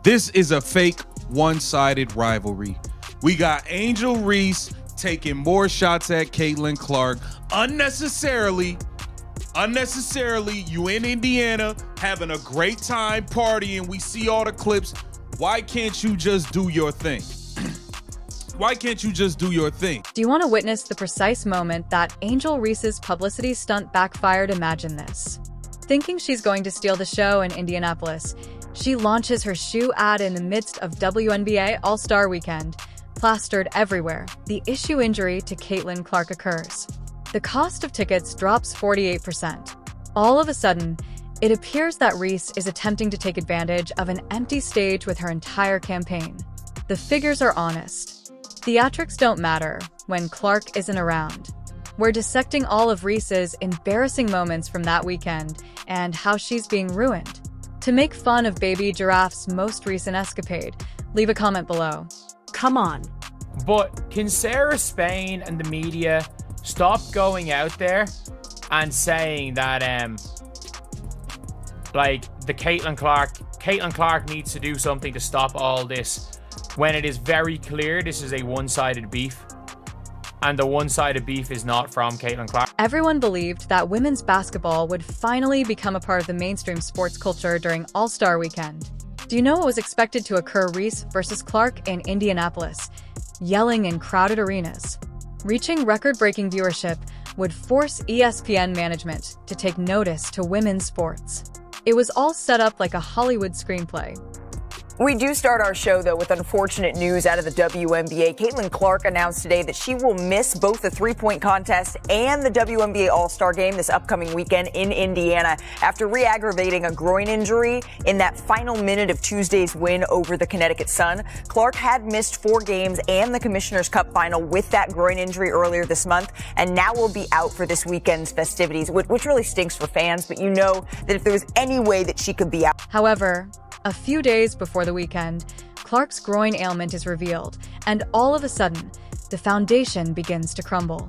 This is a fake one-sided rivalry. We got Angel Reese taking more shots at Caitlin Clark unnecessarily. You in Indiana having a great time partying. We see all the clips. Why can't you just do your thing? Why can't you just do your thing? Do you want to witness the precise moment that Angel Reese's publicity stunt backfired? Imagine this. Thinking she's going to steal the show in Indianapolis, she launches her shoe ad in the midst of WNBA All-Star Weekend. Plastered everywhere, the issue injury to Caitlin Clark occurs. The cost of tickets drops 48%. All of a sudden, it appears that Reese is attempting to take advantage of an empty stage with her entire campaign. The figures are honest. Theatrics don't matter when Clark isn't around. We're dissecting all of Reese's embarrassing moments from that weekend and how she's being ruined. To make fun of Baby Giraffe's most recent escapade, leave a comment below. Come on. But can Sarah Spain and the media stop going out there and saying that the Caitlin Clark needs to do something to stop all this, when it is very clear this is a one-sided beef, and the one-sided beef is not from Caitlin Clark? Everyone believed that women's basketball would finally become a part of the mainstream sports culture during All-Star Weekend. Do you know what was expected to occur? Reese versus Clark in Indianapolis, yelling in crowded arenas. Reaching record-breaking viewership would force ESPN management to take notice to women's sports. It was all set up like a Hollywood screenplay. We do start our show, though, with unfortunate news out of the WNBA. Caitlin Clark announced today that she will miss both the three-point contest and the WNBA All-Star Game this upcoming weekend in Indiana after re-aggravating a groin injury in that final minute of Tuesday's win over the Connecticut Sun. Clark had missed 4 games and the Commissioner's Cup final with that groin injury earlier this month, and now will be out for this weekend's festivities, which really stinks for fans, but you know that if there was any way that she could be out. However, a few days before the weekend, Clark's groin ailment is revealed, and all of a sudden, the foundation begins to crumble.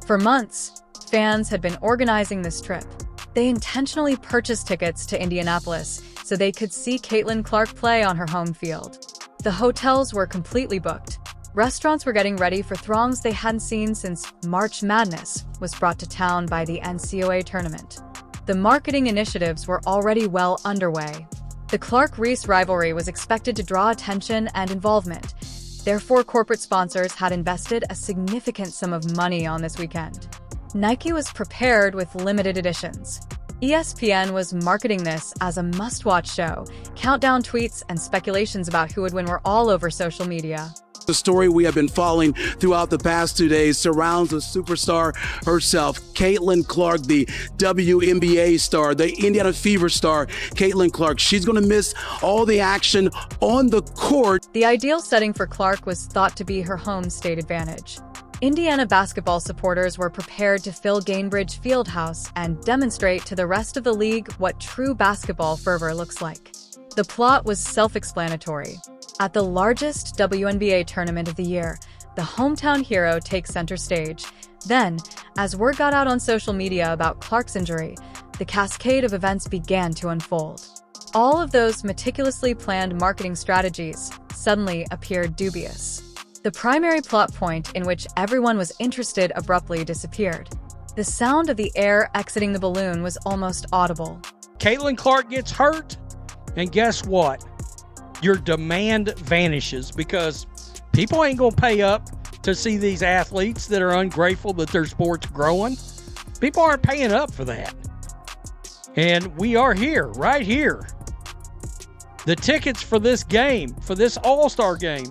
For months, fans had been organizing this trip. They intentionally purchased tickets to Indianapolis so they could see Caitlin Clark play on her home field. The hotels were completely booked. Restaurants were getting ready for throngs they hadn't seen since March Madness was brought to town by the NCAA tournament. The marketing initiatives were already well underway. The Clark-Reese rivalry was expected to draw attention and involvement. Therefore, corporate sponsors had invested a significant sum of money on this weekend. Nike was prepared with limited editions. ESPN was marketing this as a must-watch show. Countdown tweets and speculations about who would win were all over social media. The story we have been following throughout the past 2 days surrounds the superstar herself, Caitlin Clark, the WNBA star, the Indiana Fever star, Caitlin Clark. She's going to miss all the action on the court. The ideal setting for Clark was thought to be her home state advantage. Indiana basketball supporters were prepared to fill Gainbridge Fieldhouse and demonstrate to the rest of the league what true basketball fervor looks like. The plot was self-explanatory. At the largest WNBA tournament of the year, the hometown hero takes center stage. Then, as word got out on social media about Clark's injury, the cascade of events began to unfold. All of those meticulously planned marketing strategies suddenly appeared dubious. The primary plot point in which everyone was interested abruptly disappeared. The sound of the air exiting the balloon was almost audible. Caitlin Clark gets hurt, and guess what? Your demand vanishes because people ain't going to pay up to see these athletes that are ungrateful that their sport's growing. People aren't paying up for that. And we are here, right here. The tickets for this game, for this All-Star game,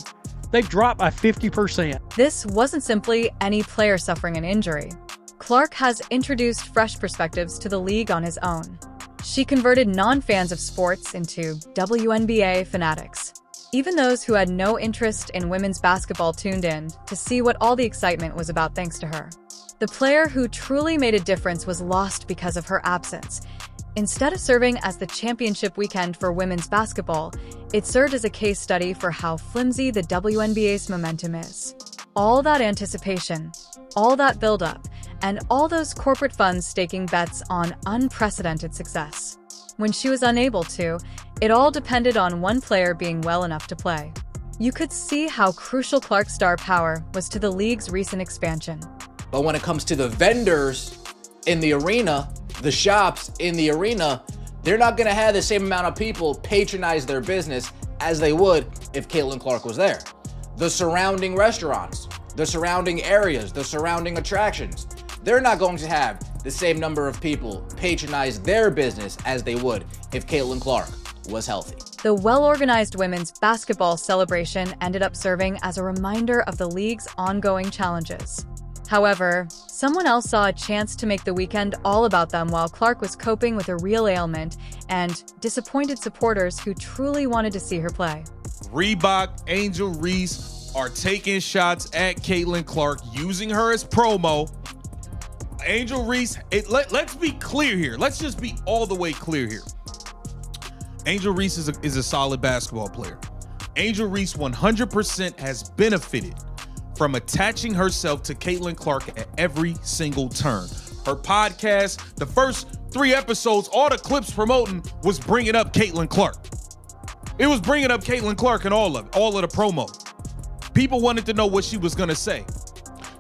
they've dropped by 50%. This wasn't simply any player suffering an injury. Clark has introduced fresh perspectives to the league on his own. She converted non-fans of sports into WNBA fanatics. Even those who had no interest in women's basketball tuned in to see what all the excitement was about thanks to her. The player who truly made a difference was lost because of her absence. Instead of serving as the championship weekend for women's basketball, it served as a case study for how flimsy the WNBA's momentum is. All that anticipation, all that build-up, and all those corporate funds staking bets on unprecedented success. When she was unable to, it all depended on one player being well enough to play. You could see how crucial Clark's star power was to the league's recent expansion. But when it comes to the vendors in the arena, the shops in the arena, they're not going to have the same amount of people patronize their business as they would if Caitlin Clark was there. The surrounding restaurants, the surrounding areas, the surrounding attractions, they're not going to have the same number of people patronize their business as they would if Caitlin Clark was healthy. The well-organized women's basketball celebration ended up serving as a reminder of the league's ongoing challenges. However, someone else saw a chance to make the weekend all about them while Clark was coping with a real ailment and disappointed supporters who truly wanted to see her play. Reebok, Angel Reese are taking shots at Caitlin Clark, using her as promo. Angel Reese, let's be clear here. Let's just be all the way clear here. Angel Reese is a solid basketball player. Angel Reese 100% has benefited from attaching herself to Caitlin Clark at every single turn. Her podcast, the first 3 episodes, all the clips promoting was bringing up Caitlin Clark. It was bringing up Caitlin Clark in all of the promo. People wanted to know what she was going to say.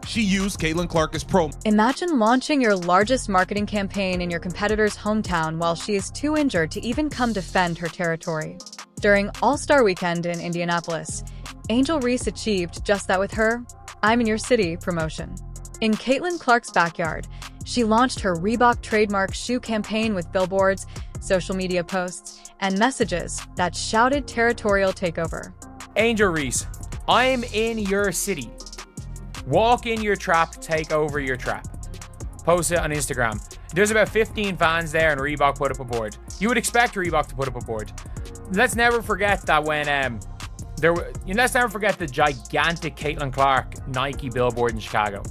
She used Caitlin Clark as promo. Imagine launching your largest marketing campaign in your competitor's hometown while she is too injured to even come defend her territory. During All-Star Weekend in Indianapolis, Angel Reese achieved just that with her "I'm in your city" promotion. In Caitlin Clark's backyard, she launched her Reebok trademark shoe campaign with billboards, social media posts, and messages that shouted territorial takeover. Angel Reese, I'm in your city. Walk in your trap, take over your trap. Post it on Instagram. There's about 15 fans there and Reebok put up a board. You would expect Reebok to put up a board. Let's never forget that when let's never forget the gigantic Caitlin Clark Nike billboard in Chicago.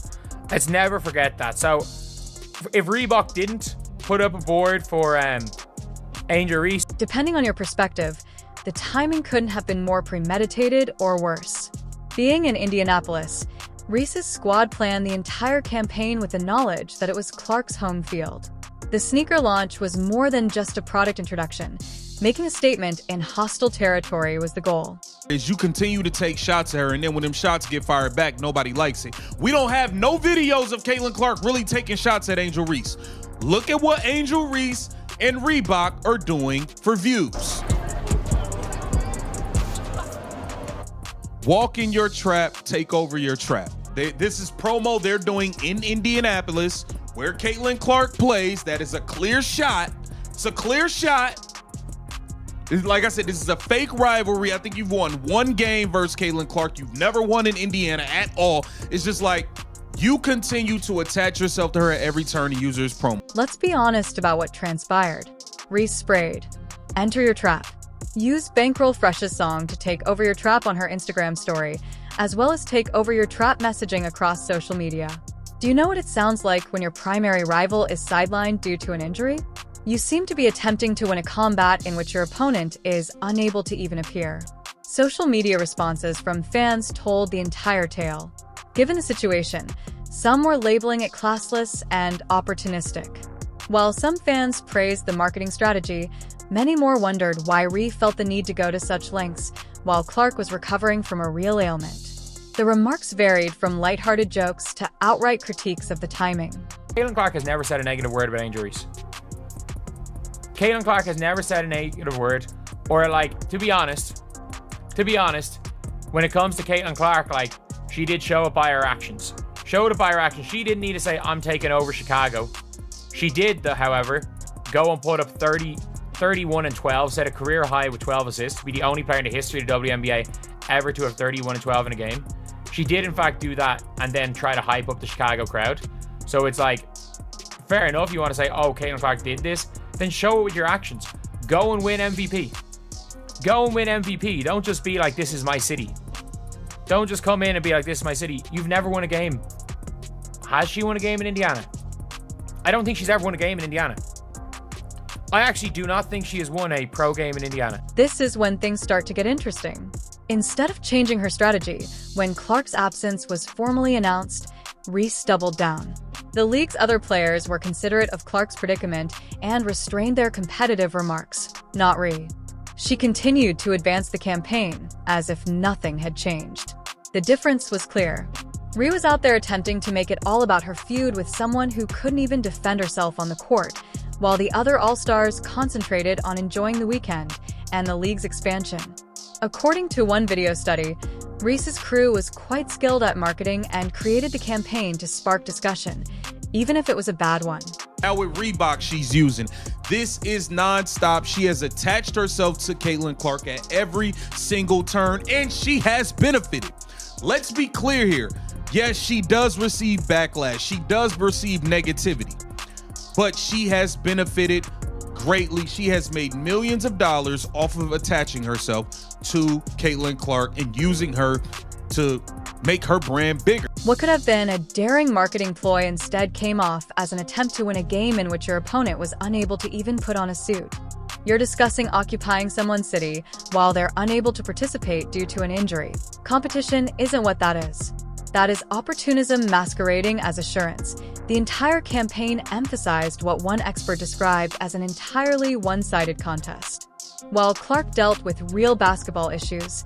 Let's never forget that. So if Reebok didn't put up a board for Angel Reese, depending on your perspective, the timing couldn't have been more premeditated or worse. Being in Indianapolis, Reese's squad planned the entire campaign with the knowledge that it was Clark's home field. The sneaker launch was more than just a product introduction. Making a statement in hostile territory was the goal. As you continue to take shots at her, and then when them shots get fired back, nobody likes it. We don't have no videos of Caitlin Clark really taking shots at Angel Reese. Look at what Angel Reese and Reebok are doing for views. Walk in your trap, take over your trap. This is promo they're doing in Indianapolis, where Caitlin Clark plays. That is a clear shot. It's a clear shot. Like I said, this is a fake rivalry. I think you've won 1 game versus Caitlin Clark. You've never won in Indiana at all. It's just like you continue to attach yourself to her at every turn and use her as promo. Let's be honest about what transpired. Reese sprayed. Enter your trap. Use Bankroll Fresh's song to take over your trap on her Instagram story, as well as take over your trap messaging across social media. Do you know what it sounds like when your primary rival is sidelined due to an injury? You seem to be attempting to win a combat in which your opponent is unable to even appear. Social media responses from fans told the entire tale. Given the situation, some were labeling it classless and opportunistic. While some fans praised the marketing strategy, many more wondered why Reese felt the need to go to such lengths while Clark was recovering from a real ailment. The remarks varied from lighthearted jokes to outright critiques of the timing. Caitlin Clark has never said a negative word about Angel Reese. Caitlin Clark has never said a negative word, or to be honest, when it comes to Caitlin Clark, she did show it by her actions. She didn't need to say, I'm taking over Chicago. She did, however, go and put up 31 and 12, set a career high with 12 assists, to be the only player in the history of the WNBA ever to have 31 and 12 in a game. She did, in fact, do that and then try to hype up the Chicago crowd. So it's fair enough, you want to say, oh, Caitlin Clark did this, then show it with your actions. Go and win MVP. Don't just be like, this is my city. Don't just come in and be like, this is my city. You've never won a game. Has she won a game in Indiana? I don't think she's ever won a game in Indiana. I actually do not think she has won a pro game in Indiana. This is when things start to get interesting. Instead of changing her strategy, when Clark's absence was formally announced, Reese doubled down. The league's other players were considerate of Clark's predicament and restrained their competitive remarks. Not Ree. She continued to advance the campaign as if nothing had changed. The difference was clear. Ree was out there attempting to make it all about her feud with someone who couldn't even defend herself on the court, while the other All-Stars concentrated on enjoying the weekend and the league's expansion. According to one video study, Reese's crew was quite skilled at marketing and created the campaign to spark discussion, even if it was a bad one. Now with Reebok she's using, this is nonstop. She has attached herself to Caitlin Clark at every single turn, and she has benefited. Let's be clear here. Yes, she does receive backlash. She does receive negativity, but she has benefited greatly. She has made millions of dollars off of attaching herself to Caitlin Clark and using her to make her brand bigger. What could have been a daring marketing ploy instead came off as an attempt to win a game in which your opponent was unable to even put on a suit. You're discussing occupying someone's city while they're unable to participate due to an injury. Competition isn't what that is. That is opportunism masquerading as assurance. The entire campaign emphasized what one expert described as an entirely one-sided contest. While Clark dealt with real basketball issues,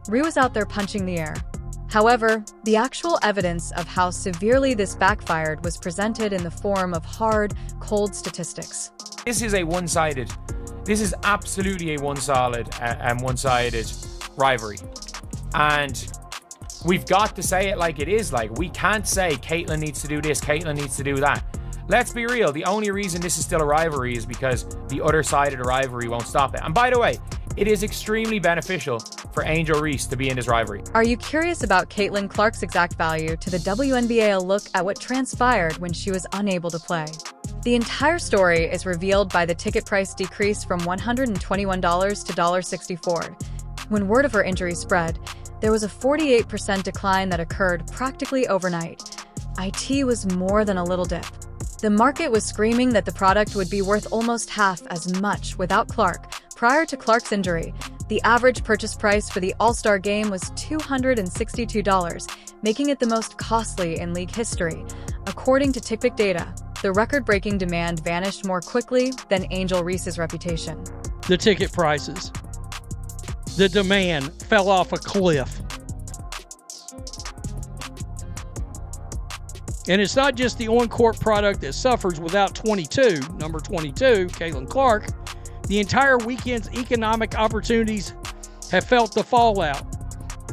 Ree was out there punching the air. However, the actual evidence of how severely this backfired was presented in the form of hard, cold statistics. This is absolutely a one-sided rivalry. And we've got to say it like it is. Like, we can't say Caitlin needs to do this, Caitlin needs to do that. Let's be real. The only reason this is still a rivalry is because the other side of the rivalry won't stop it. And by the way, it is extremely beneficial for Angel Reese to be in this rivalry. Are you curious about Caitlin Clark's exact value to the WNBA? A look at what transpired when she was unable to play. The entire story is revealed by the ticket price decrease from $121 to $64. When word of her injury spread, there was a 48% decline that occurred practically overnight. IT was more than a little dip. The market was screaming that the product would be worth almost half as much without Clark. Prior to Clark's injury, the average purchase price for the All-Star game was $262, making it the most costly in league history. According to TickPick data, the record-breaking demand vanished more quickly than Angel Reese's reputation. The ticket prices. The demand fell off a cliff. And it's not just the on-court product that suffers without number 22, Caitlin Clark. The entire weekend's economic opportunities have felt the fallout.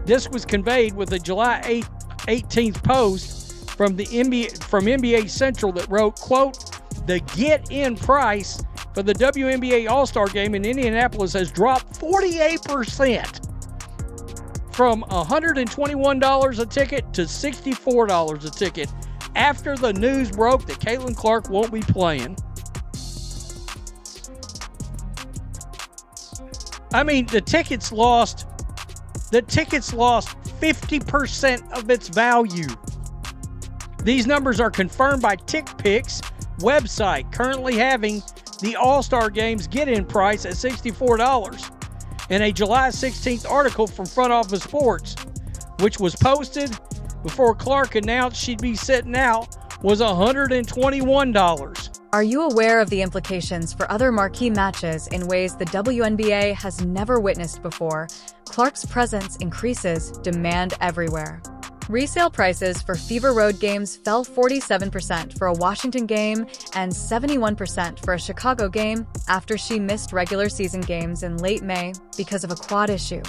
This was conveyed with a July 18th post from NBA Central that wrote, quote, "The get-in price for the WNBA All-Star Game in Indianapolis has dropped 48% from $121 a ticket to $64 a ticket after the news broke that Caitlin Clark won't be playing." I mean, the tickets lost 50% of its value. These numbers are confirmed by TickPick's website, currently having the All-Star Game's get-in price at $64. In a July 16th article from Front Office Sports, which was posted before Clark announced she'd be sitting out, was $121. Are you aware of the implications for other marquee matches in ways the WNBA has never witnessed before? Clark's presence increases demand everywhere. Resale prices for Fever Road games fell 47% for a Washington game and 71% for a Chicago game after she missed regular season games in late May because of a quad issue.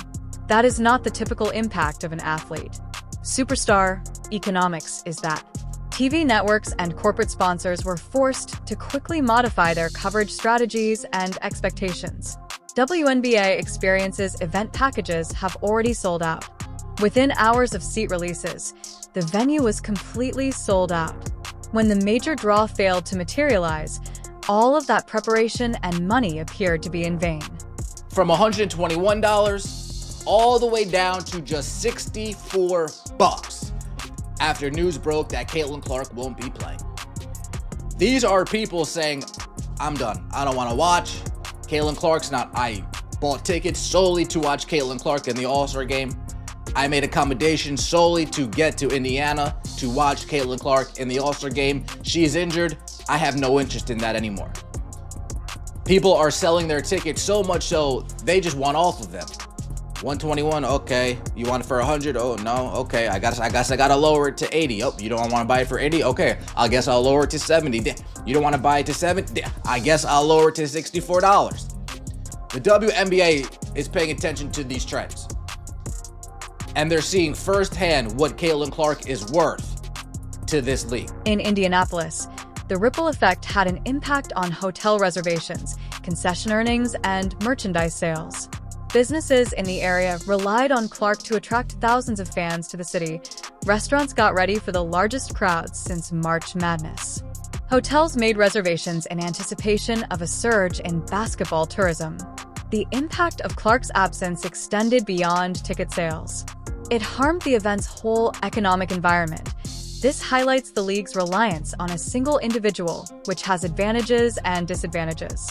That is not the typical impact of an athlete. Superstar economics is that. TV networks and corporate sponsors were forced to quickly modify their coverage strategies and expectations. WNBA Experience's event packages have already sold out. Within hours of seat releases, the venue was completely sold out. When the major draw failed to materialize, all of that preparation and money appeared to be in vain. From $121 all the way down to just $64 after news broke that Caitlin Clark won't be playing. These are people saying, I'm done. I don't want to watch. Caitlin Clark's not. I bought tickets solely to watch Caitlin Clark in the All-Star game. I made accommodations solely to get to Indiana to watch Caitlin Clark in the All-Star game. She is injured. I have no interest in that anymore. People are selling their tickets so much so they just want off of them. 121, okay. You want it for 100? Oh no, okay. I guess I gotta lower it to 80. Oh, you don't want to buy it for 80? Okay, I guess I'll lower it to 70. You don't want to buy it to 70? I guess I'll lower it to $64. The WNBA is paying attention to these trends, and they're seeing firsthand what Caitlin Clark is worth to this league. In Indianapolis, the ripple effect had an impact on hotel reservations, concession earnings, and merchandise sales. Businesses in the area relied on Clark to attract thousands of fans to the city. Restaurants got ready for the largest crowds since March Madness. Hotels made reservations in anticipation of a surge in basketball tourism. The impact of Clark's absence extended beyond ticket sales. It harmed the event's whole economic environment. This highlights the league's reliance on a single individual, which has advantages and disadvantages.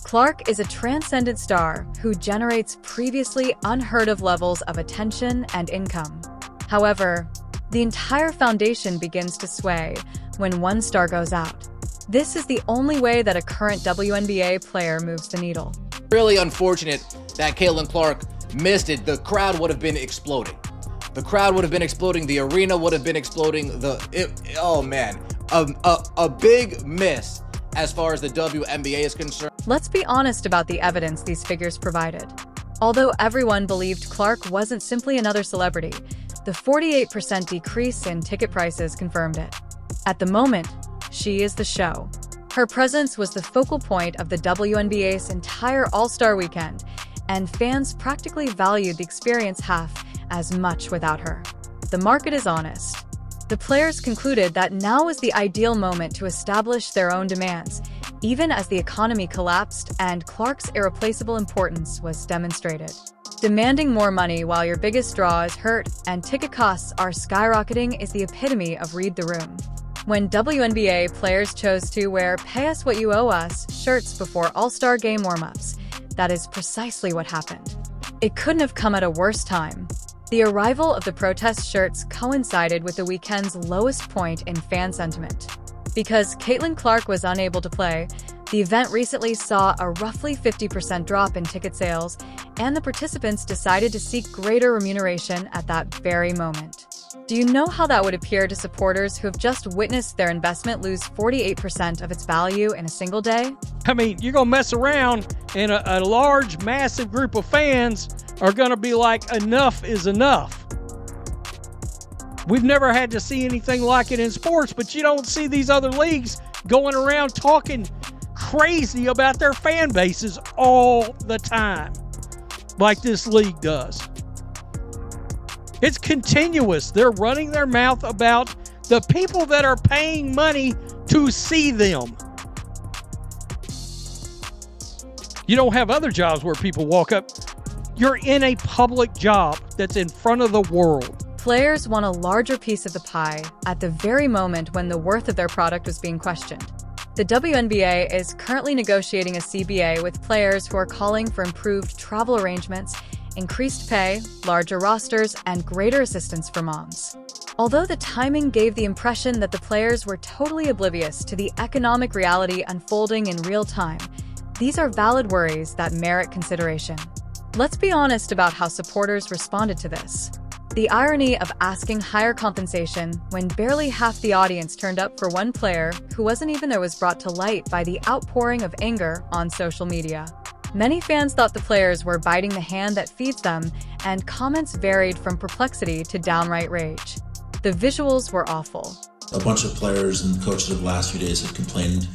Clark is a transcendent star who generates previously unheard-of levels of attention and income. However, the entire foundation begins to sway when one star goes out. This is the only way that a current WNBA player moves the needle. Really unfortunate that Caitlin Clark missed it. The crowd would have been exploding. The crowd would have been exploding. The arena would have been exploding. Oh man, a big miss as far as the WNBA is concerned. Let's be honest about the evidence these figures provided. Although everyone believed Clark wasn't simply another celebrity, the 48% decrease in ticket prices confirmed it. At the moment, she is the show. Her presence was the focal point of the WNBA's entire All-Star weekend, and fans practically valued the experience half as much without her. The market is honest. The players concluded that now was the ideal moment to establish their own demands, even as the economy collapsed and Clark's irreplaceable importance was demonstrated. Demanding more money while your biggest draw is hurt and ticket costs are skyrocketing is the epitome of read the room. When WNBA players chose to wear "Pay Us What You Owe Us" shirts before All-Star Game warm-ups, that is precisely what happened. It couldn't have come at a worse time. The arrival of the protest shirts coincided with the weekend's lowest point in fan sentiment. Because Caitlin Clark was unable to play, the event recently saw a roughly 50% drop in ticket sales, and the participants decided to seek greater remuneration at that very moment. Do you know how that would appear to supporters who have just witnessed their investment lose 48% of its value in a single day? I mean, you're going to mess around and a large, massive group of fans are going to be like, enough is enough. We've never had to see anything like it in sports, but you don't see these other leagues going around talking crazy about their fan bases all the time, like this league does. It's continuous. They're running their mouth about the people that are paying money to see them. You don't have other jobs where people walk up. You're in a public job that's in front of the world. Players want a larger piece of the pie at the very moment when the worth of their product was being questioned. The WNBA is currently negotiating a CBA with players who are calling for improved travel arrangements, increased pay, larger rosters, and greater assistance for moms. Although the timing gave the impression that the players were totally oblivious to the economic reality unfolding in real time, these are valid worries that merit consideration. Let's be honest about how supporters responded to this. The irony of asking higher compensation when barely half the audience turned up for one player who wasn't even there was brought to light by the outpouring of anger on social media. Many fans thought the players were biting the hand that feeds them, and comments varied from perplexity to downright rage. The visuals were awful. A bunch of players and coaches of the last few days have complained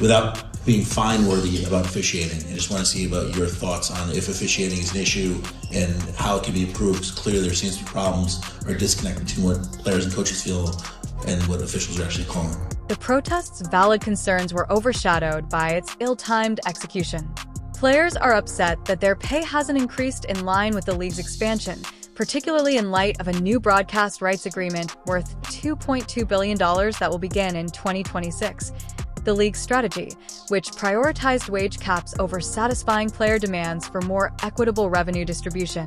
without being fine-worthy about officiating. I just want to see about your thoughts on if officiating is an issue and how it can be improved. Because clearly there seems to be problems or disconnect between what players and coaches feel and what officials are actually calling. The protest's valid concerns were overshadowed by its ill-timed execution. Players are upset that their pay hasn't increased in line with the league's expansion, particularly in light of a new broadcast rights agreement worth $2.2 billion that will begin in 2026. The league's strategy, which prioritized wage caps over satisfying player demands for more equitable revenue distribution,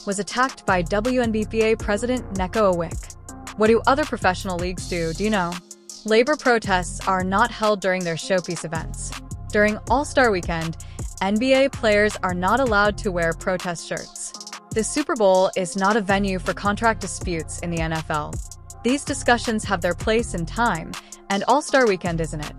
was attacked by WNBA President Neko Awick. What do other professional leagues do you know? Labor protests are not held during their showpiece events. During All-Star Weekend, NBA players are not allowed to wear protest shirts. The Super Bowl is not a venue for contract disputes in the NFL. These discussions have their place and time, and All-Star Weekend isn't it.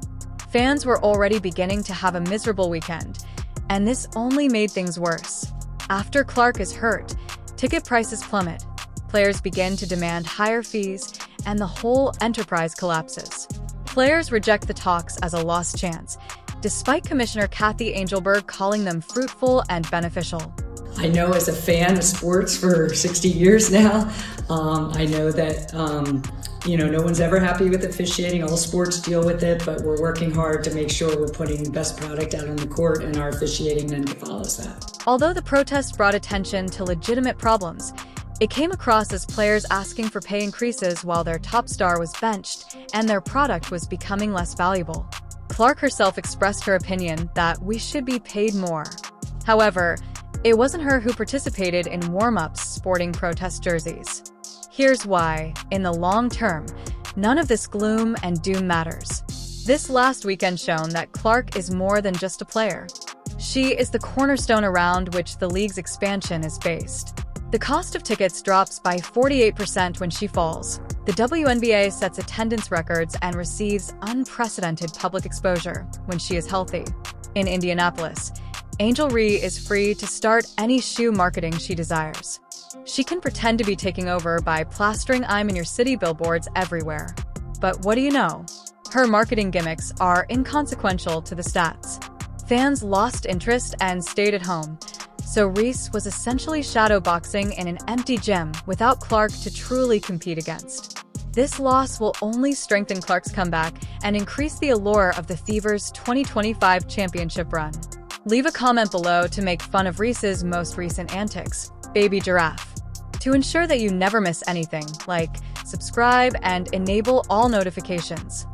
Fans were already beginning to have a miserable weekend, and this only made things worse. After Clark is hurt, ticket prices plummet, players begin to demand higher fees, and the whole enterprise collapses. Players reject the talks as a lost chance, despite Commissioner Kathy Angelberg calling them fruitful and beneficial. I know as a fan of sports for 60 years now, I know that, no one's ever happy with officiating. All sports deal with it, but we're working hard to make sure we're putting the best product out on the court, and our officiating then follows that. Although the protest brought attention to legitimate problems, it came across as players asking for pay increases while their top star was benched and their product was becoming less valuable. Clark herself expressed her opinion that we should be paid more. However, it wasn't her who participated in warm-ups sporting protest jerseys. Here's why. In the long term, none of this gloom and doom matters. This last weekend shown that Clark is more than just a player. She is the cornerstone around which the league's expansion is based. The cost of tickets drops by 48% when she falls. The WNBA sets attendance records and receives unprecedented public exposure when she is healthy. In Indianapolis, Angel Reese is free to start any shoe marketing she desires. She can pretend to be taking over by plastering "I'm in your city" billboards everywhere. But what do you know? Her marketing gimmicks are inconsequential to the stats. Fans lost interest and stayed at home, so Reese was essentially shadowboxing in an empty gym without Clark to truly compete against. This loss will only strengthen Clark's comeback and increase the allure of the Fever's 2025 championship run. Leave a comment below to make fun of Reese's most recent antics, Baby Giraffe. To ensure that you never miss anything, like, subscribe, and enable all notifications.